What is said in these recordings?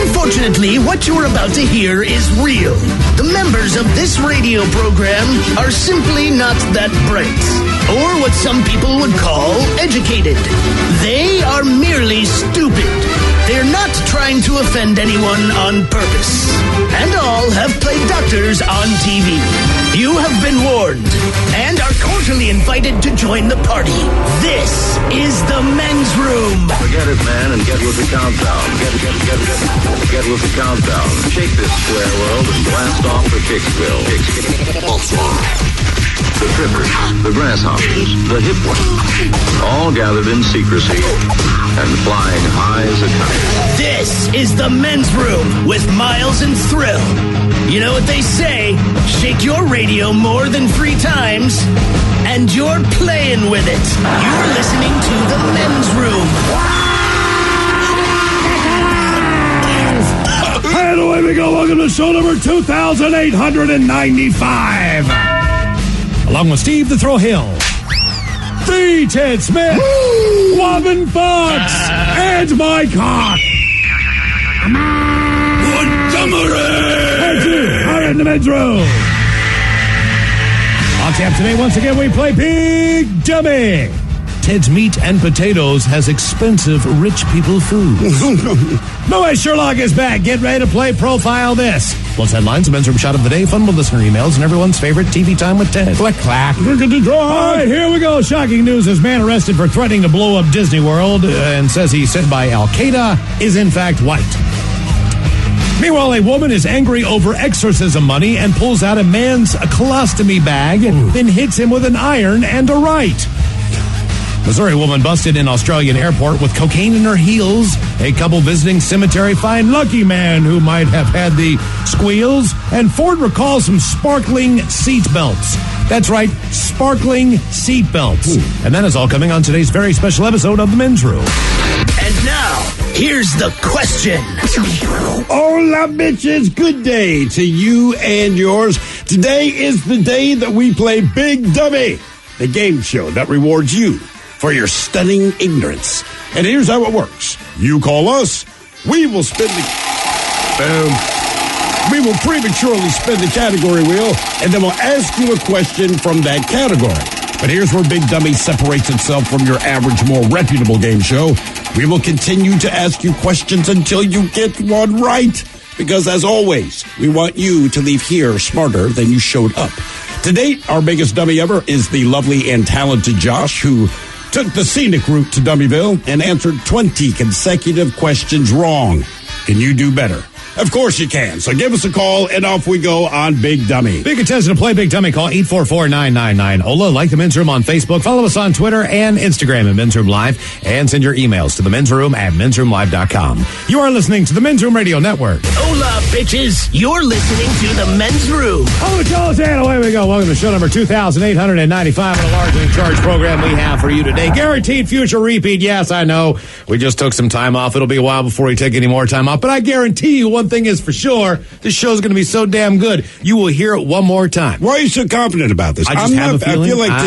Unfortunately, what you're about to hear is real. The members of this radio program are simply not that bright, or what some people would call educated. They are merely stupid. They're not trying to offend anyone on purpose. And all have played doctors on TV. You have been warned and are cordially invited to join the party. This is the men's room. Forget it, man, and get with the countdown. Get with the countdown. Shake this square world and blast off for Kicksville. The trippers, the grasshoppers, the hip ones, all gathered in secrecy and flying high as a kite. This is the men's room with Miles and Thrill. You know what they say, shake your radio more than 3 times, and you're playing with it. You're listening to the men's room. And away we go. Welcome to show number 2,895. Along with Steve the Thrill Hill, the Ted Smith, Wobbin Fox, and my cock. Montgomery! Are in the men's room. On tap today, once again, we play Big Dummy. Ted's Meat and Potatoes has expensive rich people food. No way, Sherlock is back. Get ready to play Profile This. Plus headlines, a men's room shot of the day, fun with listener emails, and everyone's favorite TV time with Ted. Click, clack. Look at the draw. All right, here we go. Shocking news. This man arrested for threatening to blow up Disney World and says he's sent by Al-Qaeda is in fact white. Meanwhile, a woman is angry over exorcism money and pulls out a man's colostomy bag, then hits him with an iron and a right. Missouri woman busted in Australian airport with cocaine in her heels. A couple visiting cemetery find lucky man who might have had the squeals. And Ford recalls some sparkling seat belts. That's right, sparkling seat belts. And that is all coming on today's very special episode of The Men's Room. And now, here's the question. Hola, bitches. Good day to you and yours. Today is the day that we play Big Dummy, the game show that rewards you for your stunning ignorance. And here's how it works. You call us, we will spin the... We will prematurely spin the category wheel, and then we'll ask you a question from that category. But here's where Big Dummy separates itself from your average, more reputable game show. We will continue to ask you questions until you get one right. Because, as always, we want you to leave here smarter than you showed up. To date, our biggest dummy ever is the lovely and talented Josh, who took the scenic route to Dummyville and answered 20 consecutive questions wrong. Can you do better? Of course you can. So give us a call, and off we go on Big Dummy. Big contestant to play Big Dummy. Call 844-999-OLA. Like the Men's Room on Facebook. Follow us on Twitter and Instagram at Men's Room Live. And send your emails to the Men's Room at mensroomlive.com. You are listening to the Men's Room Radio Network. Hola, bitches. You're listening to the men's room. Oh, Charles, and away we go. Welcome to show number 2,895 in a large and charged program we have for you today. Guaranteed future repeat. Yes, I know. We just took some time off. It'll be a while before we take any more time off. But I guarantee you one thing is for sure, this show's going to be so damn good. You will hear it one more time. Why are you so confident about this? I just have a feeling. I feel like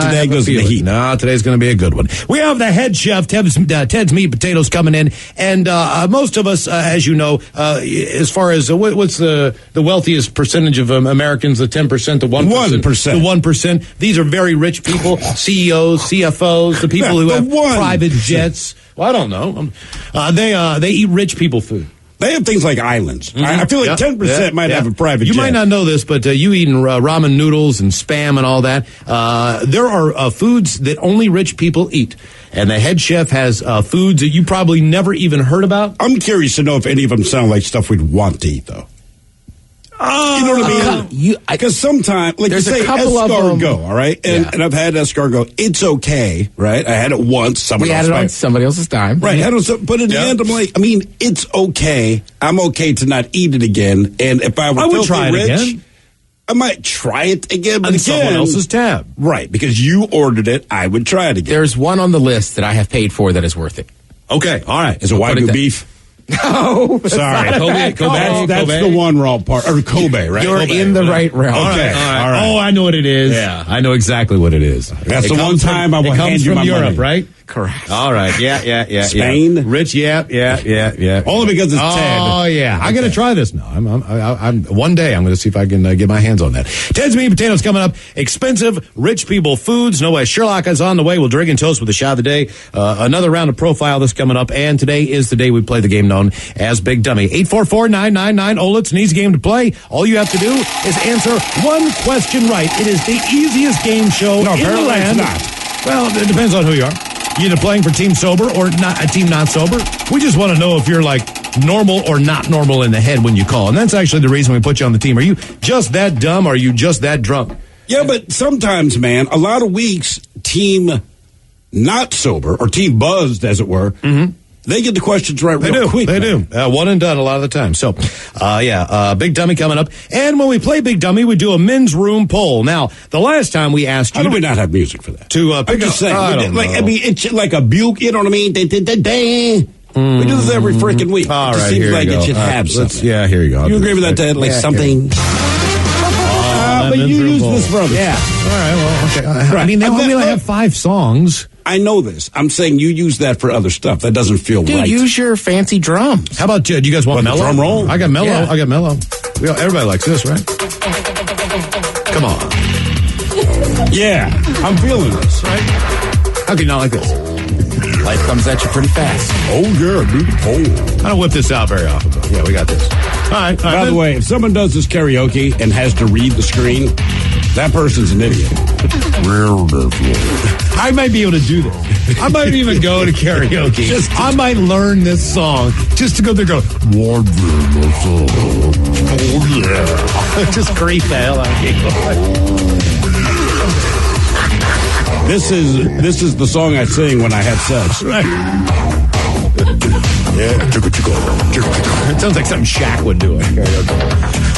today goes in the heat. No, today's going to be a good one. We have the head chef, Ted's Meat Potatoes, coming in. And most of us, as you know, as far as what's the wealthiest percentage of Americans, the 10%, the 1%? 1%. The 1%. These are very rich people, CEOs, CFOs, the people who have private jets. Well, I don't know. They eat rich people food. They have things like islands. Mm-hmm. I feel like 10% might have a private jet. You might not know this, but you eating ramen noodles and Spam and all that. There are foods that only rich people eat. And the head chef has foods that you probably never even heard about. I'm curious to know if any of them sound like stuff we'd want to eat, though. You know what I mean? Because sometimes, like you say, escargot, all right? And I've had escargot. It's okay, right? I had it once. We had it on somebody else's time. Right. But in the end, I'm like, it's okay. I'm okay to not eat it again. And if I would try it again. I might try it again, but on someone else's tab. Right, because you ordered it, I would try it again. There's one on the list that I have paid for that is worth it. Okay, all right. Is it Wagyu beef? No. Sorry. Kobe. That's the one raw part. Or Kobe, right? You're Kobe, in the right realm. Okay. All right. Oh, I know what it is. Yeah. I know exactly what it is. That's the one time I will hand you my money. It comes from Europe, right? Correct. All right. Yeah. Spain? Yeah. Rich, yeah. Only because it's Ted. Oh, yeah. I got to try this now. I'm one day I'm going to see if I can get my hands on that. Ted's Meat and Potatoes coming up. Expensive, rich people foods. No way. Sherlock is on the way. We'll drink and toast with the shot of the day. Another round of profile that's coming up. And today is the day we play the game known as Big Dummy. 844-999. It's an easy game to play. All you have to do is answer one question right. It is the easiest game show in the land. It's not. Well, it depends on who you are. You're either playing for Team Sober or not a Team Not Sober. We just want to know if you're like normal or not normal in the head when you call. And that's actually the reason we put you on the team. Are you just that dumb or are you just that drunk? Yeah, but sometimes, man, a lot of weeks, Team Not Sober, or Team Buzzed, as it were, they get the questions right real quick. They do. One and done a lot of the time. So, Big Dummy coming up. And when we play Big Dummy, we do a men's room poll. Now, the last time we asked you... How do we not have music for that? I'm just saying. It's like a Buke, you know what I mean? We do this every freaking week. All right, it seems like it should have something. Yeah, here you go. You agree with that, Ted? Like something... but you use this for others. Yeah. All right, well, okay. Right. I mean, they only have 5 songs. I know this. I'm saying you use that for other stuff. That doesn't feel right. Dude, use your fancy drums. How about, do you guys want mellow? Drum roll? I got mellow. Yeah. I got mellow. Everybody likes this, right? Come on. Yeah, I'm feeling this. Right? How can you not like this? Life comes at you pretty fast. Oh, yeah, dude. I don't whip this out very often, but yeah, we got this. All right. By the way, if someone does this karaoke and has to read the screen, that person's an idiot. I might be able to do this. I might even go to karaoke. I might learn this song just to go there and go, oh, yeah. Just creep the hell out of people. This is the song I sing when I have sex. Right. Yeah. It sounds like something Shaq would do.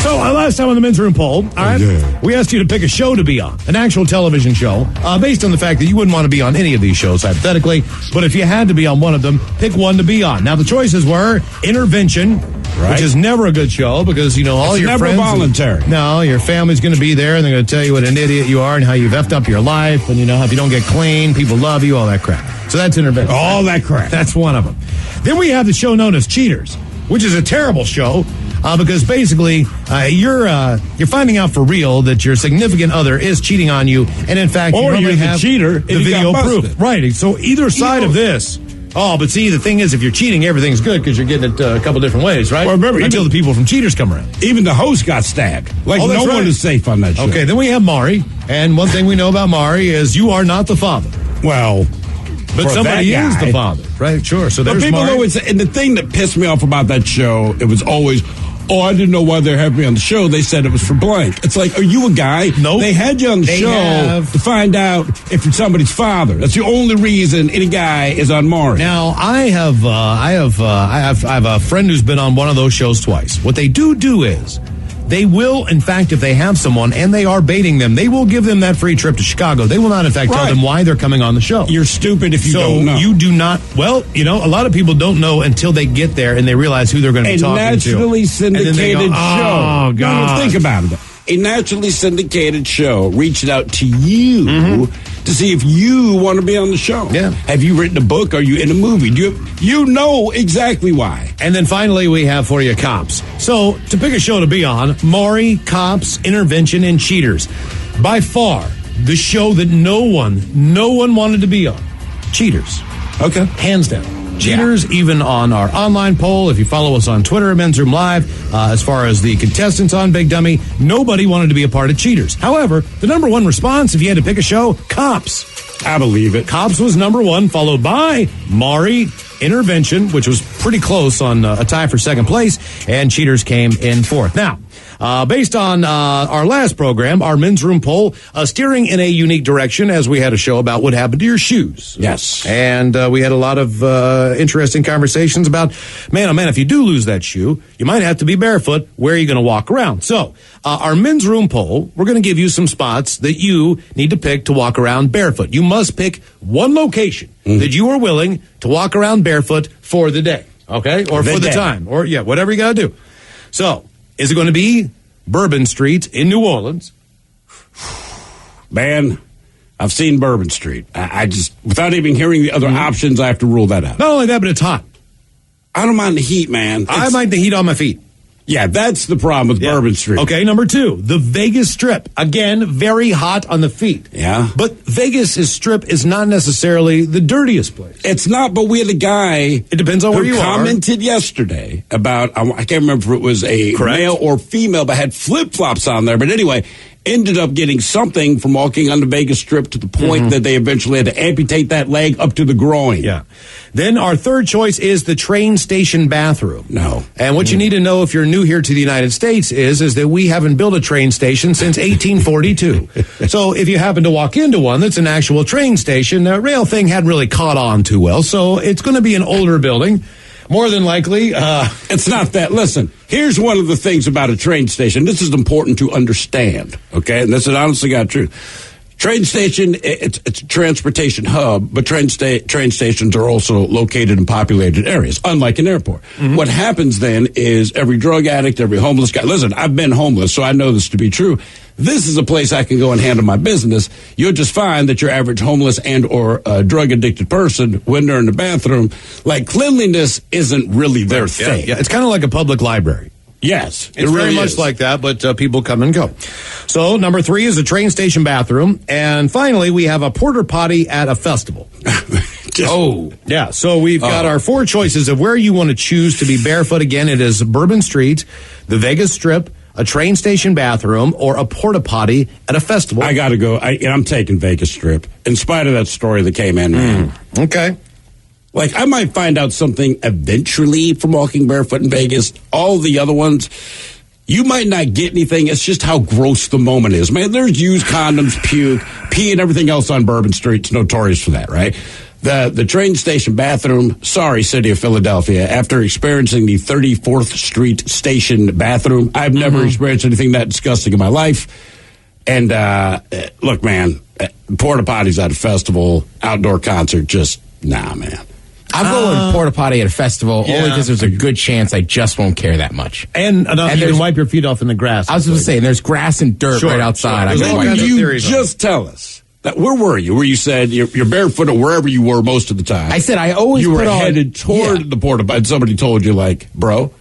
So, last time on the men's room poll, all right, we asked you to pick a show to be on, an actual television show, based on the fact that you wouldn't want to be on any of these shows, hypothetically, but if you had to be on one of them, pick one to be on. Now, the choices were Intervention, which is never a good show because, all it's your never friends... voluntary. No, your family's going to be there, and they're going to tell you what an idiot you are and how you've effed up your life, and, how if you don't get clean, people love you, all that crap. So that's Intervention. All that crap. That's one of them. Then we have the show known as Cheaters, which is a terrible show because basically you're finding out for real that your significant other is cheating on you, and in fact, or you you're the cheater, the video proof. Right. So either side of this. Oh, but see, the thing is, if you're cheating, everything's good because you're getting it a couple different ways, right? Well, remember, until the people from Cheaters come around. Even the host got stabbed. Like, no one is safe on that show. Okay, then we have Maury, and one thing we know about Maury is you are not the father. Well... But somebody is the father, right? Sure. So there's people Maury. always, and the thing that pissed me off about that show, it was always, I didn't know why they had me on the show. They said it was for blank. It's like, are you a guy? Nope. They had you on the show to find out if you're somebody's father. That's the only reason any guy is on Maury. Now, I have a friend who's been on one of those shows twice. What they do is, they will, in fact, if they have someone and they are baiting them, they will give them that free trip to Chicago. They will not, in fact, tell them why they're coming on the show. You're stupid if you don't know. You do not, a lot of people don't know until they get there and they realize who they're going to be talking to. A naturally syndicated show. Oh, God. No, think about it. A naturally syndicated show reached out to you to see if you want to be on the show. Yeah. Have you written a book? Are you in a movie? You know exactly why. And then finally, we have for you Cops. So, to pick a show to be on, Maury, Cops, Intervention, and Cheaters. By far, the show that no one wanted to be on. Cheaters. Okay. Hands down. Cheaters, even on our online poll, if you follow us on Twitter at Men's Room Live, as far as the contestants on Big Dummy, nobody wanted to be a part of Cheaters. However, the number one response, if you had to pick a show, Cops. I believe it. Cops was number one, followed by Maury, Intervention, which was pretty close on a tie for second place, and Cheaters came in fourth. Now, based on our last program, our men's room poll, steering in a unique direction as we had a show about what happened to your shoes. Yes. And we had a lot of interesting conversations about, man, oh man, if you do lose that shoe, you might have to be barefoot. Where are you going to walk around? So, our men's room poll, we're going to give you some spots that you need to pick to walk around barefoot. You must pick one location that you are willing to walk around barefoot for the day, okay? Or for the time, or whatever you got to do. So, is it going to be Bourbon Street in New Orleans? Man, I've seen Bourbon Street. I just, without even hearing the other options, I have to rule that out. Not only that, but it's hot. I don't mind the heat, man. I mind the heat on my feet. Yeah, that's the problem with Bourbon Street. Okay, number 2, the Vegas Strip. Again, very hot on the feet. Yeah. But Vegas' Strip is not necessarily the dirtiest place. It's not, but we had a guy. It depends on where you commented yesterday about, I can't remember if it was a male or female, but had flip-flops on there. But anyway, ended up getting something from walking on the Vegas Strip to the point that they eventually had to amputate that leg up to the groin. Yeah. Then our third choice is the train station bathroom. No. And what you need to know if you're new here to the United States is that we haven't built a train station since 1842. So if you happen to walk into one that's an actual train station, the rail thing hadn't really caught on too well. So it's going to be an older building. More than likely. It's not that. Listen, here's one of the things about a train station. This is important to understand, okay? And this is honestly God true. Train station, it's a transportation hub, but train stations are also located in populated areas, unlike an airport. What happens then is every drug addict, every homeless guy, listen, I've been homeless, so I know this to be true. This is a place I can go and handle my business. You'll just find that your average homeless and or drug addicted person, when they're in the bathroom, like cleanliness isn't really their thing. Yeah, it's kind of like a public library. Yes, it's really very much like that, but people come and go. So number 3 is a train station bathroom. And finally, we have a porta potty at a festival. Yeah. So we've got our 4 choices of where you want to choose to be barefoot. Again, it is Bourbon Street, the Vegas Strip, a train station bathroom, or a porta potty at a festival. I got to go. I'm taking Vegas Strip, in spite of that story that came in. Okay. Like, I might find out something eventually from walking barefoot in Vegas. All the other ones, you might not get anything. It's just how gross the moment is. Man, there's used condoms, puke, pee, and everything else on Bourbon Street. It's notorious for that, right? The train station bathroom, sorry, City of Philadelphia, after experiencing the 34th Street station bathroom, I've never experienced anything that disgusting in my life. And look, man, porta potties at a festival, outdoor concert, just, nah, man. I'm going porta potty at a festival only because there's a good chance I just won't care that much. And enough you can wipe your feet off in the grass. I was going to say, and there's grass and dirt right outside. You just tell us. Where were you? Where you said you're barefoot or wherever you were most of the time? I said I always you were put headed toward the porta potty. And somebody told you, like, bro,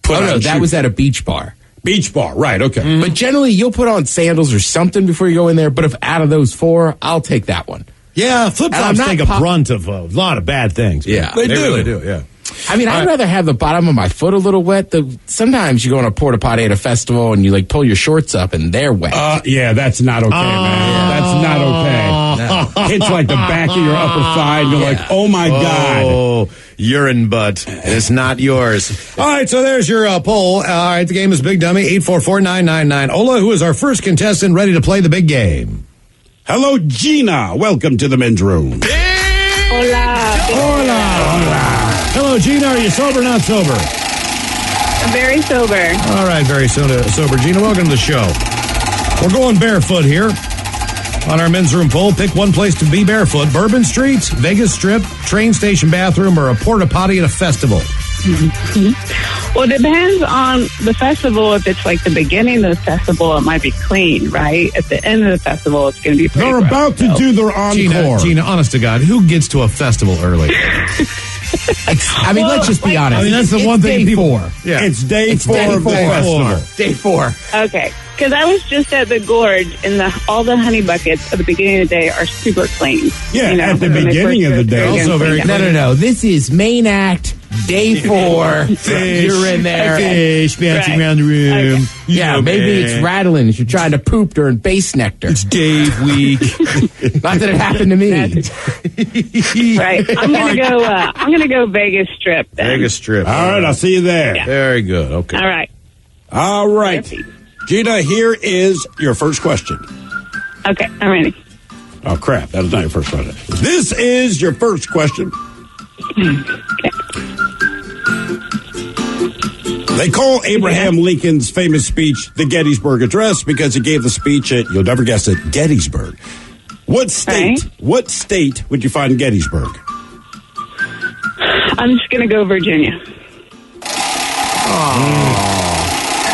that was at a beach bar. Beach bar, right? Okay. But generally, you'll put on sandals or something before you go in there. But if out of those 4, I'll take that one. Yeah, flip-flops take a brunt of a lot of bad things. Yeah, they do. Really do, yeah. I mean, I'd rather have the bottom of my foot a little wet. Sometimes you go on a porta potty at a festival and you like pull your shorts up and they're wet. Yeah, that's not okay, man. That's not okay. No. It's like the back of your upper thigh and you're like, oh my God. Oh, urine butt. It's not yours. All right, so there's your poll. All right, the game is Big Dummy, 844-999. Ola, who is our first contestant ready to play the big game? Hello, Gina. Welcome to the men's room. Hola. Hello, Gina. Are you sober or not sober? I'm very sober. All right, very sober. Gina, welcome to the show. We're going barefoot here on our men's room poll. Pick one place to be barefoot. Bourbon Street, Vegas Strip, train station bathroom, or a porta potty at a festival. Well, it depends on the festival. If it's like the beginning of the festival, it might be clean, right? At the end of the festival, it's going to be pretty They're about to do their encore. Gina, honest to God, who gets to a festival early? I mean, let's just be honest. I mean, that's the one thing people... Yeah. It's day 4 of the festival. Day 4. Okay. Because I was just at the Gorge, and all the honey buckets at the beginning of the day are super clean. Yeah, at the beginning of the day. Also very clean. No. This is main act, day 4. You're in there. Fish bouncing around the room. Okay. Yeah, maybe it's rattling as you're trying to poop during base nectar. It's Dave week. Not that it happened to me. Right. I'm gonna go Vegas Strip then. Vegas Strip. All right, I'll see you there. Yeah. Very good. Okay. All right. Gina, here is your first question. Okay, I'm ready. Oh, crap. That is not your first question. This is your first question. Okay. They call Abraham Lincoln's famous speech the Gettysburg Address because he gave the speech at, you'll never guess it, Gettysburg. What state would you find Gettysburg? I'm just going to go Virginia.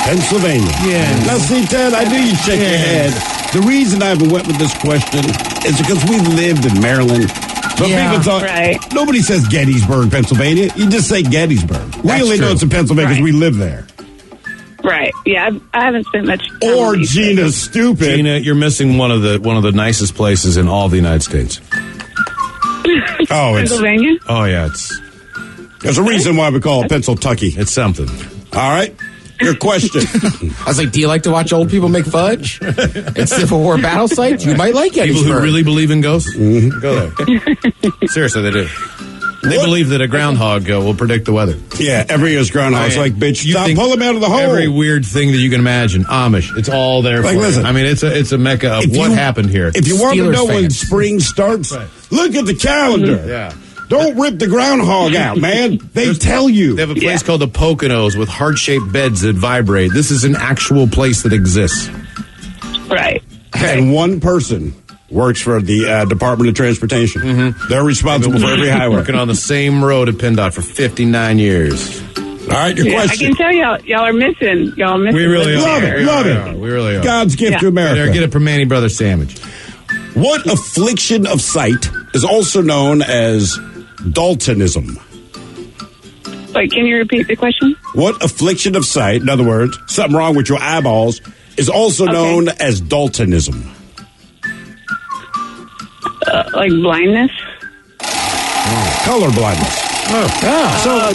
Pennsylvania. Yeah. Now, see, Ted, I knew you'd shake your head. The reason I haven't went with this question is because we lived in Maryland. So people thought, nobody says Gettysburg, Pennsylvania. You just say Gettysburg. We only know it's in Pennsylvania because we live there. Right. Yeah, I haven't spent much time. Or Gina's stupid. Gina, you're missing one of the nicest places in all the United States. Pennsylvania? Oh, yeah. There's a reason why we call it Pennsyltucky. It's something. All right. Your question. I was like, do you like to watch old people make fudge at Civil War battle sites? You might like Gettysburg. People who really believe in ghosts? Mm-hmm. Go there. Seriously, they do. They believe that a groundhog will predict the weather. Yeah, every year's groundhog's like, bitch, stop, pull him out of the hole. Every weird thing that you can imagine. Amish. It's all there for listen, you. I mean, it's a mecca of what happened here. If you want to know when spring starts, look at the calendar. Mm-hmm. Yeah. Don't rip the groundhog out, man. They tell you. They have a place called the Poconos with heart-shaped beds that vibrate. This is an actual place that exists. Right. And one person works for the Department of Transportation. Mm-hmm. They're responsible for every highway. Working on the same road at PennDOT for 59 years. All right, your question. I can tell y'all are missing. Y'all are missing. We really are. Love it. We really are. God's gift to America. Get a Permane Brothers sandwich. What affliction of sight is also known as Daltonism? Wait, can you repeat the question? What affliction of sight, in other words, something wrong with your eyeballs, is also known as Daltonism? Like blindness? Color blindness.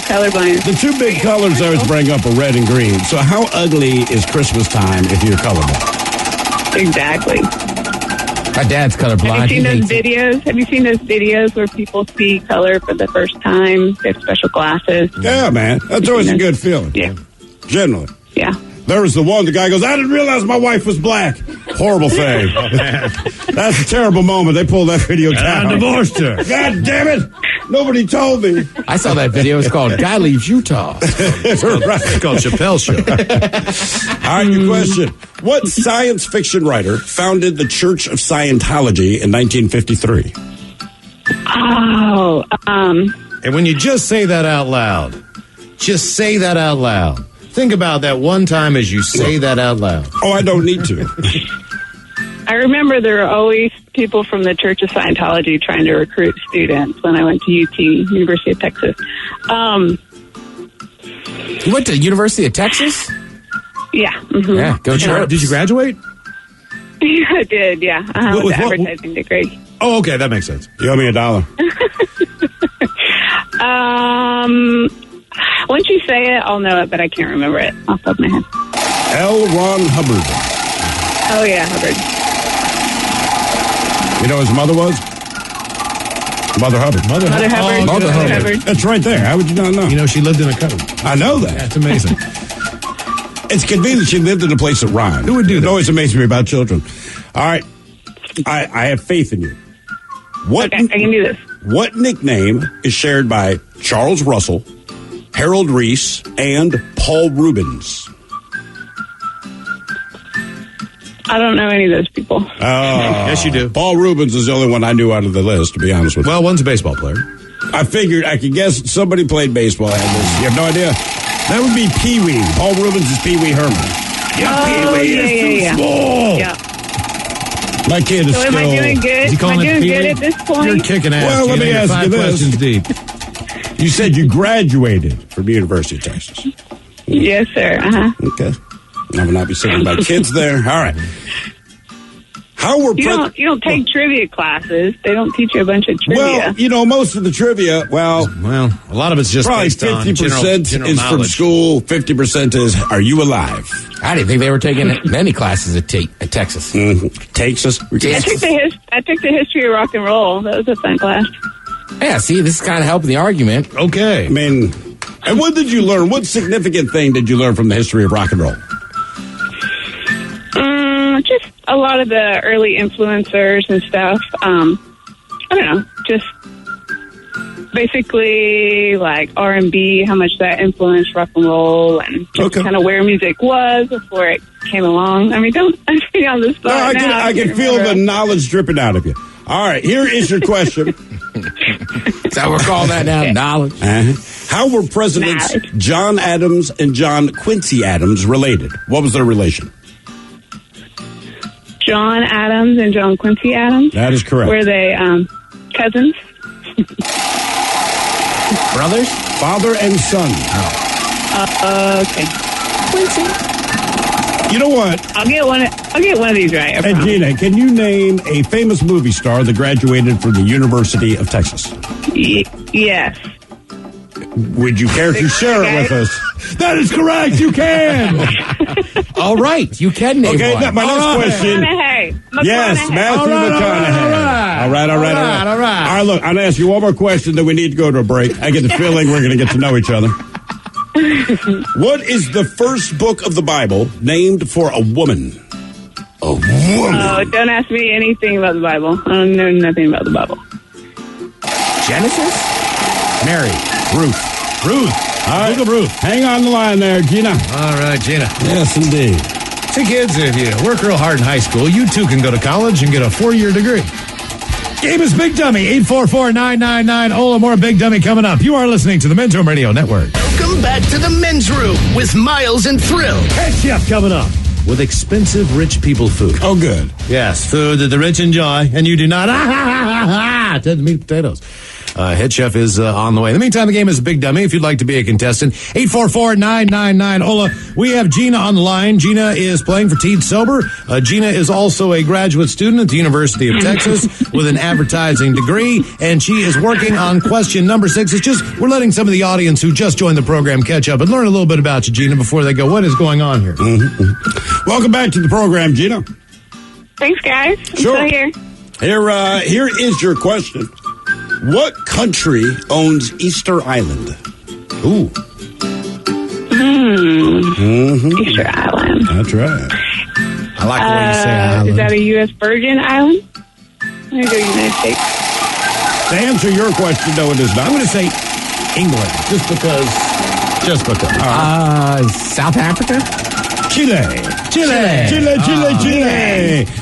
Color blindness. The two big colors I always bring up are red and green. So how ugly is Christmas time if you're colorblind? Exactly. My dad's colorblind. Have you seen those videos? Have you seen those videos where people see color for the first time? They have special glasses. Yeah, man. That's always a good feeling. Yeah. Generally. Yeah. There was the guy goes, I didn't realize my wife was black. Horrible thing. That's a terrible moment. They pulled that video down. I divorced her. God damn it. Nobody told me. I saw that video. It's called Guy Leaves Utah. It's called Chappelle's Show. All right, your question. What science fiction writer founded the Church of Scientology in 1953? And when you just say that out loud, think about that one time as you say that out loud. Oh, I don't need to. I remember there were always people from the Church of Scientology trying to recruit students when I went to UT, University of Texas. You went to University of Texas? Yeah. Mm-hmm. Yeah, go Church. Did you graduate? Yeah, I did, yeah. With an advertising degree. Oh, okay, that makes sense. You owe me $1. Once you say it, I'll know it, but I can't remember it off the top of my head. L. Ron Hubbard. Oh, yeah, Hubbard. You know his mother was? Mother Hubbard. Mother Hubbard. Mother Hubbard. That's right there. How would you not know? You know, she lived in a cupboard. I know that. That's amazing. It's convenient she lived in a place that rhymed. Who would do that? It always amazes me about children. All right. I have faith in you. Okay, I can do this. What nickname is shared by Charles Russell, Harold Reese, and Paul Rubens? I don't know any of those people. Yes, you do. Paul Rubens is the only one I knew out of the list, to be honest with you. Well, one's a baseball player. I figured I could guess somebody played baseball. You have no idea? That would be Pee Wee. Paul Rubens is Pee Wee Herman. Pee Wee is too small. Yeah. My kid is so still... am I doing good? Am I doing good at this point? You're kicking ass. Well, let me ask you this. 5 questions deep. You said you graduated from the University of Texas. Yes, sir. Uh-huh. Okay. I will not be sitting by kids there. All right. How were you don't take trivia classes. They don't teach you a bunch of trivia. Well, most of the trivia, a lot of it's just probably based 50% general is knowledge. from school, 50% is are you alive? I didn't think they were taking many classes at Texas. Mm-hmm. Texas. I took the history of rock and roll. That was a fun class. Yeah, see, this is kind of helping the argument. Okay. I mean, and what did you learn? What significant thing did you learn from the history of rock and roll? Just a lot of the early influencers and stuff. I don't know, just basically like R&B, how much that influenced rock and roll, and just kind of where music was before it came along. I mean, don't put me on the spot. No, I can feel the knowledge dripping out of you. All right, here is your question. Is that what we're calling that now? Knowledge. How were Presidents John Adams and John Quincy Adams related? What was their relation? John Adams and John Quincy Adams. That is correct. Were they cousins? Brothers? Father and son. Okay. Quincy. You know what? I'll get one of these right. I Hey, promise. Gina, can you name a famous movie star that graduated from the University of Texas? Yes. Would you care to share it with us? That is correct. You can. All right, you can name Okay, one. my next question. McConaughey. Yes, Matthew All right, McConaughey. All right. all right. Look, I'm going to ask you one more question, then we need to go to a break. I get the feeling we're going to get to know each other. What is the first book of the Bible named for a woman? A woman. Oh, don't ask me anything about the Bible. I don't know nothing about the Bible. Genesis? Mary. Ruth. All right. Book of Ruth. Hang on the line there, Gina. All right, Gina. Yes, indeed. See, kids, if you work real hard in high school, you too can go to college and get a 4-year degree. Game is Big Dummy, 844-999. Ola, more Big Dummy coming up. You are listening to the Men's Room Radio Network. Welcome back to the men's room with Miles and Thrill. Head Chef coming up with expensive rich people food. Oh, good. Yes, food that the rich enjoy, and you do not. Dead meat potatoes. Head Chef is on the way. In the meantime, the game is Big Dummy. If you'd like to be a contestant, 844-999. Ola, we have Gina on the line. Gina is playing for Teed Sober. Gina is also a graduate student at the University of Texas with an advertising degree, and she is working on question number 6. It's just, we're letting some of the audience who just joined the program catch up and learn a little bit about you, Gina, before they go, what is going on here? Mm-hmm. Welcome back to the program, Gina. Thanks, guys. I'm Sure. still here. Here is your question. What country owns Easter Island? Ooh. Easter Island. That's right. I like the way you say island. Is that a U.S. Virgin Island? I'm going to go United States. To answer your question, no, it is not. I'm going to say England, just because. South Africa? Chile.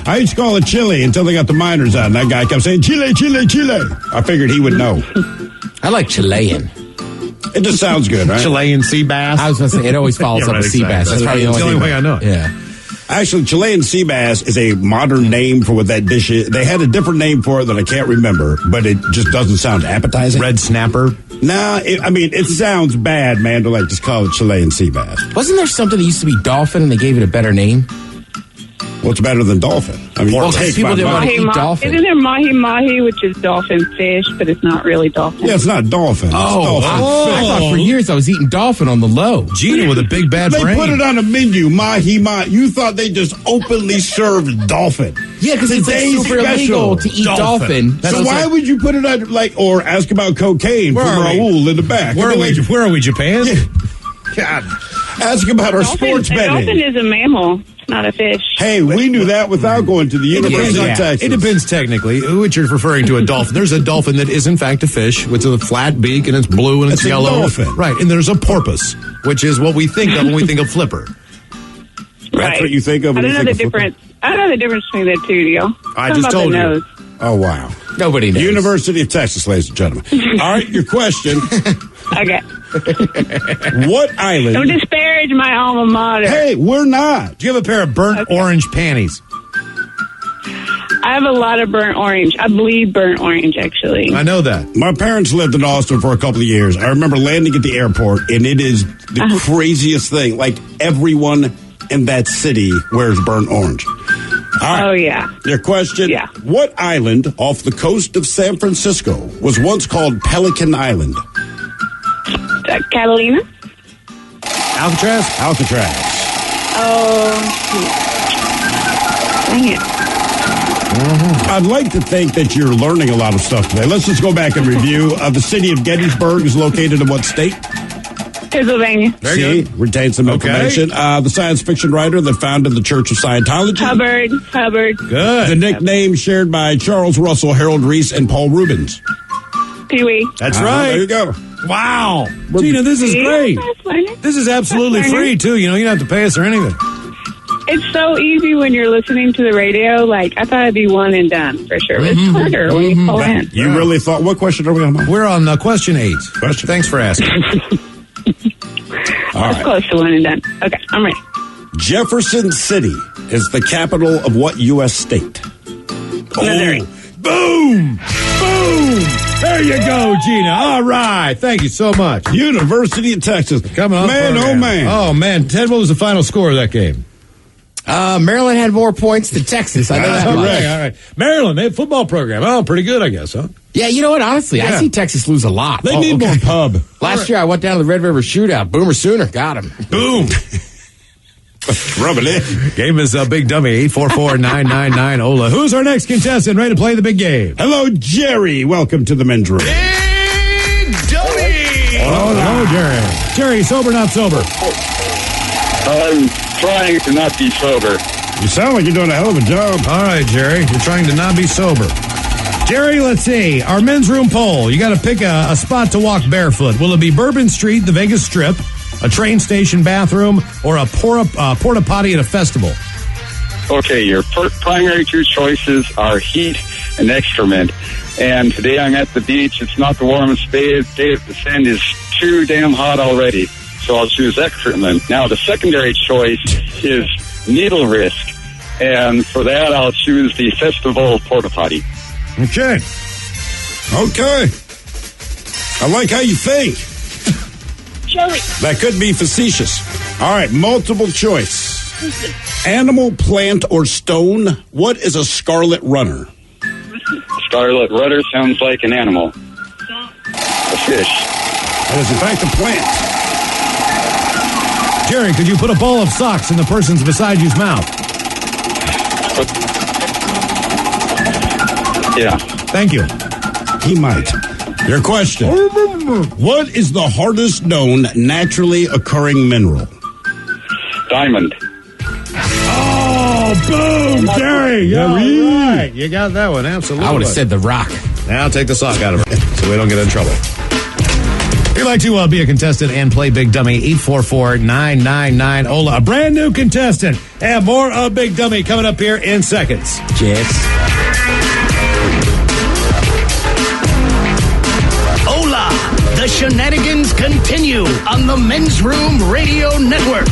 I used to call it Chile until they got the miners out, and that guy kept saying, Chile. I figured he would know. I like Chilean. It just sounds good, right? Chilean sea bass. I was going to say, it always follows Yeah, up right, with sea exactly. bass. That's probably That's the only way I know it. Yeah. Actually, Chilean sea bass is a modern name for what that dish is. They had a different name for it that I can't remember, but it just doesn't sound appetizing. Red snapper. Nah, it sounds bad, man, to just call it Chilean sea bass. Wasn't there something that used to be dolphin and they gave it a better name? What's better than dolphin? I mean, Well, take people my didn't money. want to eat dolphin. Isn't there mahi-mahi, which is dolphin fish, but it's not really dolphin? Yeah, it's not dolphin. It's dolphin I fish. thought for years I was eating dolphin on the low. Gina with a big bad They brain. put it on a menu, mahi-mahi. You thought they just openly served dolphin. Yeah, because it's like Today's super special. illegal to eat dolphin. So why would you put it on, or ask about cocaine Where from are we? Raul in the back? Where are we, Japan? God. Ask about our sports A dolphin betting. is a mammal. It's not a fish. Hey, we knew that without going to the University of Texas. It depends technically which you're referring to a dolphin. There's a dolphin that is in fact a fish with a flat beak and it's blue and it's It's a yellow. dolphin. Right, and there's a porpoise, which is what we think of when we think of flipper. That's what you think of I when don't you know think the of flipper? difference. I don't know the difference between the two, do y'all? I Something just about told the you. nose. Oh, wow. Nobody knows. University of Texas, ladies and gentlemen. All right, your question. Okay. What island? Don't disparage my alma mater. Hey, we're not. Do you have a pair of burnt orange panties? I have a lot of burnt orange. I bleed burnt orange, actually. I know that. My parents lived in Austin for a couple of years. I remember landing at the airport, and it is the craziest thing. Like, everyone in that city wears burnt orange. All right. Oh, yeah. Your question. Yeah. What island off the coast of San Francisco was once called Pelican Island? Catalina? Alcatraz? Alcatraz. Oh, dang it. I'd like to think that you're learning a lot of stuff today. Let's just go back and review. The city of Gettysburg is located in what state? Pennsylvania. Very See, good. retain some Okay. information. The science fiction writer that founded the Church of Scientology. Hubbard. Good. The nickname shared by Charles Russell, Harold Reese, and Paul Rubens. Pee-wee. That's There you right. go. Wow. Gina, this is See? great. That's funny. This is absolutely That's free, too. You don't have to pay us or anything. It's so easy when you're listening to the radio. Like, I thought it'd be one and done for sure. But it's harder when you call in. You really thought, what question are we on? We're on question 8. Question. Thanks for asking. All It's right. close to one and done. Okay, I'm ready. Jefferson City is the capital of what U.S. state? Missouri. Boom! Boom! There you go, Gina. All right. Thank you so much. University of Texas. Coming on. Man, program. oh, man. Oh, man. Ted, what was the final score of that game? Maryland had more points than Texas. I know that All much. right, all right. Maryland, they have a football program. Oh, pretty good, I guess, huh? Yeah, you know what? Honestly, I Yeah. see Texas lose a lot. They need more pub. Last year, I went down to the Red River Shootout. Boomer Sooner got him. Boom. Rub it in. Game is a big dummy. 844-999-OLA. Who's our next contestant ready to play the big game? Hello, Jerry. Welcome to the men's room. Big Dummy! Hello, Jerry. Jerry, sober, not sober? I'm trying to not be sober. You sound like you're doing a hell of a job. All right, Jerry. You're trying to not be sober. Jerry, let's see. Our men's room poll. You got to pick a spot to walk barefoot. Will it be Bourbon Street, the Vegas Strip, a train station bathroom, or a porta potty at a festival? Okay, your primary two choices are heat and excrement. And today I'm at the beach. It's not the warmest day. The sand is too damn hot already. So I'll choose excrement. Now, the secondary choice is needle risk. And for that, I'll choose the festival porta potty. Okay. Okay. I like how you think. Joey. That could be facetious. All right, multiple choice. Animal, plant, or stone. What is a scarlet runner? Scarlet rudder sounds like an animal. A fish. That is, in fact, a plant. Jerry, could you put a ball of socks in the person's beside you's mouth? Yeah. Thank you. He might. Your question. What is the hardest known naturally occurring mineral? Diamond. Oh, boom, Jerry. Yeah, all right. You got that one, absolutely. I would have said the Rock. Now take the sock out of her so we don't get in trouble. If you'd like to be a contestant and play Big Dummy, 844-999-OLA. A brand new contestant. And more of Big Dummy coming up here in seconds. Yes. Hola! The shenanigans continue on the Men's Room Radio Network.